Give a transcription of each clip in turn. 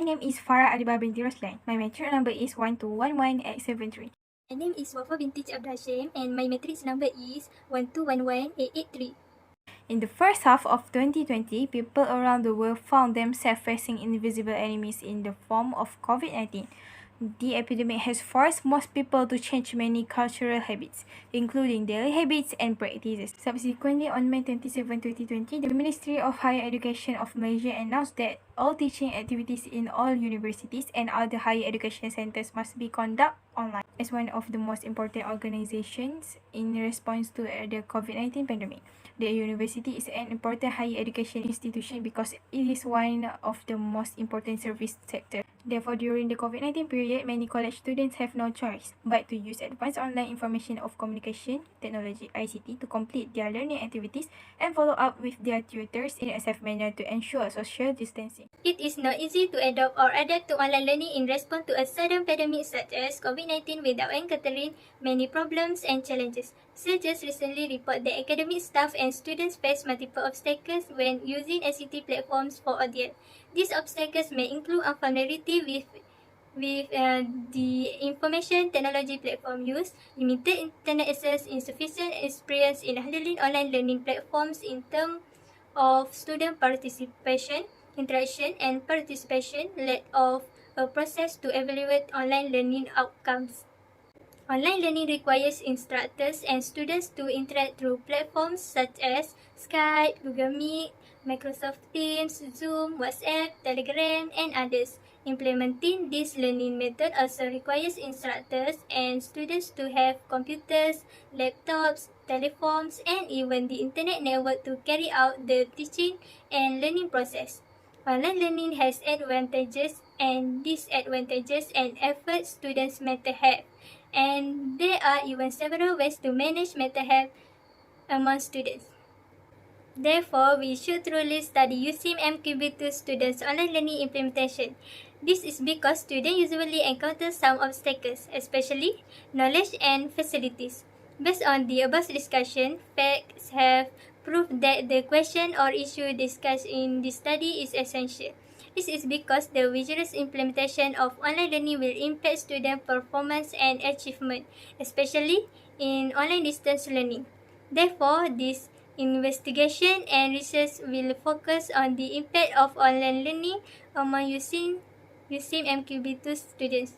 name is FARAH ADIBAH binti ROSLAN. My matric number is 1211873. My name is WAFA Vintage HASHIM and my matrix number is 1211883. In the first half of 2020, people around the world found themselves facing invisible enemies in the form of COVID-19. The epidemic has forced most people to change many cultural habits, including daily habits and practices. Subsequently, on May 27, 2020, the Ministry of Higher Education of Malaysia announced that all teaching activities in all universities and other higher education centres must be conducted online. As one of the most important organisations in response to the COVID-19 pandemic, the university is an important higher education institution because it is one of the most important service sector. Therefore, during the COVID-19 period, many college students have no choice but to use advanced online information of communication technology (ICT) to complete their learning activities and follow up with their tutors in a safe manner to ensure social distancing. It is not easy to adopt or adapt to online learning in response to a sudden pandemic such as COVID-19 without encountering many problems and challenges. Researchers recently report that academic staff and students face multiple obstacles when using ICT platforms for audio. These obstacles may include unfamiliarity with the information technology platform used, limited internet access, insufficient experience in handling online learning platforms in terms of student participation, interaction and participation, lack of a process to evaluate online learning outcomes. Online learning requires instructors and students to interact through platforms such as Skype, Google Meet, Microsoft Teams, Zoom, WhatsApp, Telegram, and others. Implementing this learning method also requires instructors and students to have computers, laptops, telephones, and even the internet network to carry out the teaching and learning process. Online learning has advantages and disadvantages and efforts students may have. And there are even several ways to manage mental health among students. Therefore, we should truly study USIM Mqb2 Students online learning implementation. This is because students usually encounter some obstacles, especially knowledge and facilities. Based on the above discussion, facts have proved that the question or issue discussed in this study is essential. This is because the vigorous implementation of online learning will impact student performance and achievement, especially in online distance learning. Therefore, this investigation and research will focus on the impact of online learning among USIM Mqb2 students.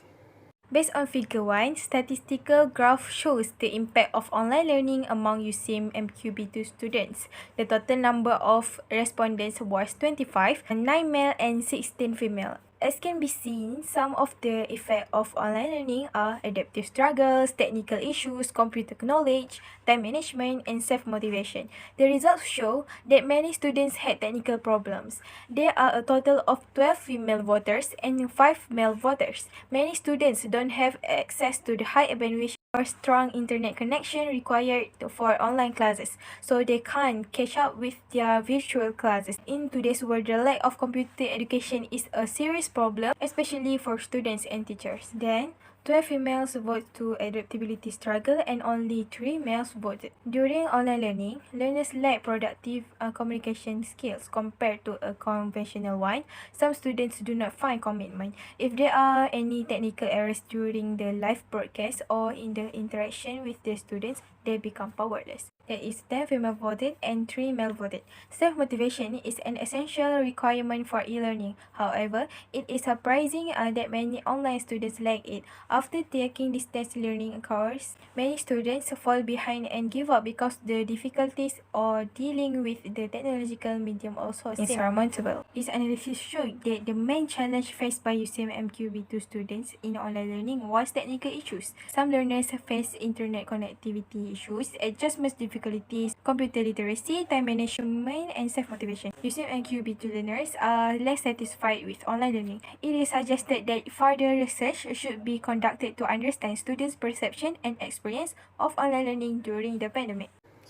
Based on Figure 1, statistical graph shows the impact of online learning among USIM MQB2 students. The total number of respondents was 25, 9 male and 16 female. As can be seen, some of the effects of online learning are adaptive struggles, technical issues, computer knowledge, time management, and self-motivation. The results show that many students had technical problems. There are a total of 12 female voters and 5 male voters. Many students don't have access to the high bandwidth or strong internet connection required for online classes, so they can't catch up with their virtual classes. In today's world, the lack of computer education is a serious problem, especially for students and teachers. Then, 12 females voted to adaptability struggle and only 3 males voted. During online learning, learners lack productive communication skills compared to a conventional one. Some students do not find commitment. If there are any technical errors during the live broadcast or in the interaction with the students, they become powerless. There is 10 female voted and 3 male voted. Self-motivation is an essential requirement for e-learning. However, it is surprising that many online students lack it. After taking distance learning course, many students fall behind and give up because the difficulties or dealing with the technological medium also is insurmountable. This analysis showed that the main challenge faced by USIM Mqb2 students in online learning was technical issues. Some learners face internet connectivity issues, adjustment difficulties, computer literacy, time management, and self-motivation. USIM Mqb2 learners are less satisfied with online learning. It is suggested that further research should be conducted to understand students' perception and experience of online learning during the pandemic.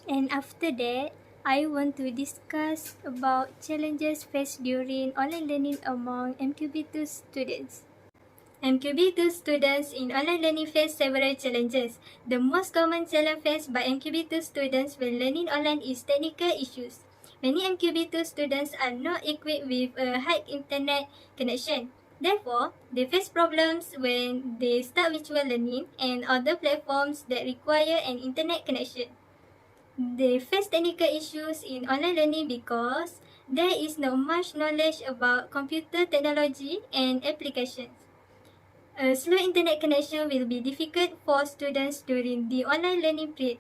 And after that, I want to discuss about challenges faced during online learning among Mqb2 students. Mqb2 students in online learning face several challenges. The most common challenge faced by Mqb2 students when learning online is technical issues. Many Mqb2 students are not equipped with a high internet connection. Therefore, they face problems when they start virtual learning and other platforms that require an internet connection. They face technical issues in online learning because there is not much knowledge about computer technology and applications. A slow internet connection will be difficult for students during the online learning period.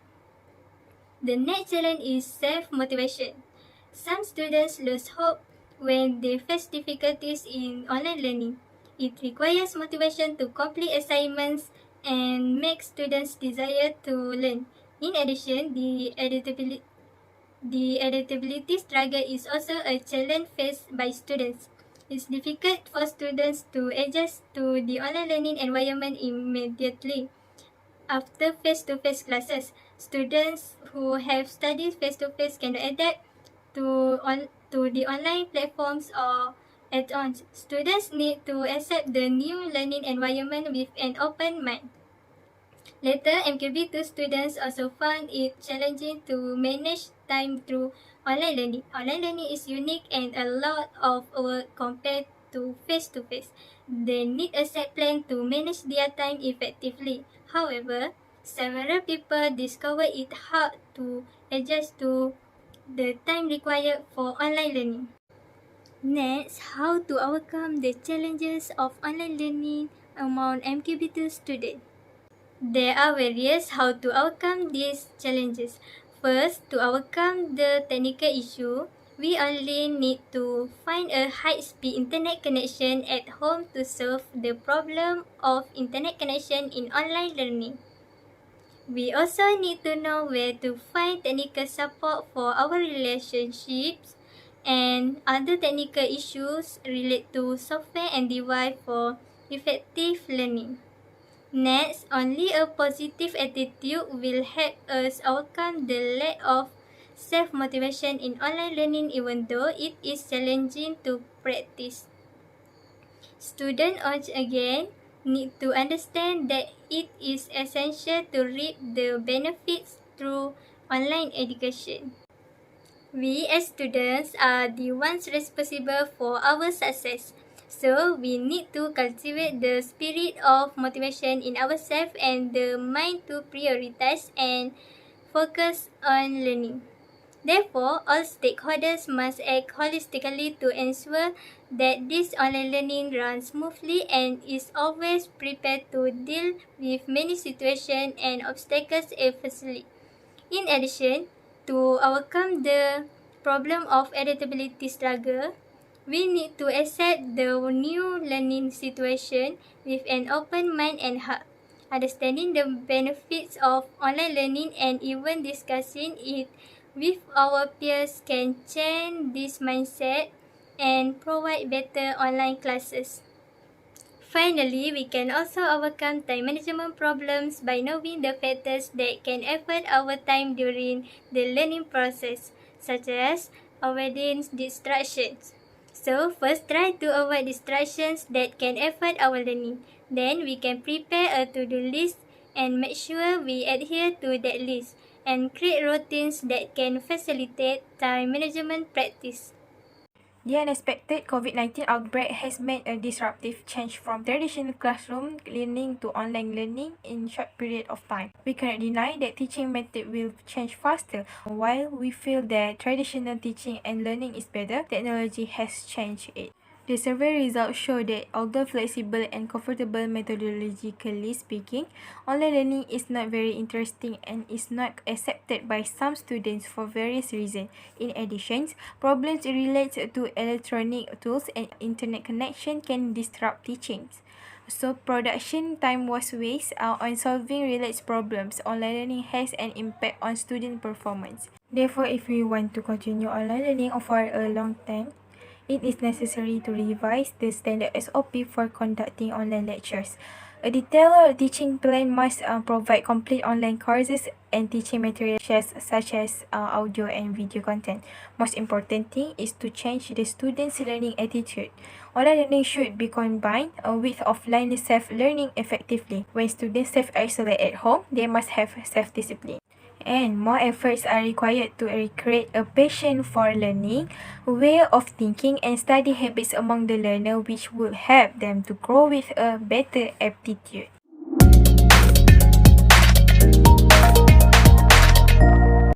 The next challenge is self-motivation. Some students lose hope when they face difficulties in online learning. It requires motivation to complete assignments and make students desire to learn. In addition, the adaptability struggle is also a challenge faced by students. It's difficult for students to adjust to the online learning environment immediately. After face-to-face classes, students who have studied face-to-face can adapt to the online platforms or add-ons. Students need to accept the new learning environment with an open mind. Later, MQB2 students also found it challenging to manage time through online learning. Online learning is unique and a lot of work compared to face-to-face. They need a set plan to manage their time effectively. However, several people discover it hard to adjust to the time required for online learning. Next, how to overcome the challenges of online learning among MQB2 students. There are various how to overcome these challenges. First, to overcome the technical issue, we only need to find a high-speed internet connection at home to solve the problem of internet connection in online learning. We also need to know where to find technical support for our relationships and other technical issues related to software and device for effective learning. Next, only a positive attitude will help us overcome the lack of self-motivation in online learning even though it is challenging to practice. Students once again need to understand that it is essential to reap the benefits through online education. We as students are the ones responsible for our success. So, we need to cultivate the spirit of motivation in ourselves and the mind to prioritize and focus on learning. Therefore, all stakeholders must act holistically to ensure that this online learning runs smoothly and is always prepared to deal with many situations and obstacles effortlessly. In addition, to overcome the problem of adaptability struggle, we need to accept the new learning situation with an open mind and heart. Understanding the benefits of online learning and even discussing it with our peers can change this mindset and provide better online classes. Finally, we can also overcome time management problems by knowing the factors that can affect our time during the learning process, such as avoiding distractions. So, first try to avoid distractions that can affect our learning. Then, we can prepare a to-do list and make sure we adhere to that list and create routines that can facilitate time management practice. The unexpected COVID-19 outbreak has made a disruptive change from traditional classroom learning to online learning in a short period of time. We cannot deny that teaching method will change faster. While we feel that traditional teaching and learning is better, technology has changed it. The survey results show that although flexible and comfortable methodologically speaking, online learning is not very interesting and is not accepted by some students for various reasons. In addition, problems related to electronic tools and internet connection can disrupt teachings. So, production time was wasted on solving related problems. Online learning has an impact on student performance. Therefore, if we want to continue online learning for a long time, it is necessary to revise the standard SOP for conducting online lectures. A detailed teaching plan must provide complete online courses and teaching materials such as audio and video content. Most important thing is to change the students' learning attitude. Online learning should be combined with offline self-learning effectively. When students self-isolate at home, they must have self-discipline. and more efforts are required to create a passion for learning, way of thinking and study habits among the learner which would help them to grow with a better aptitude.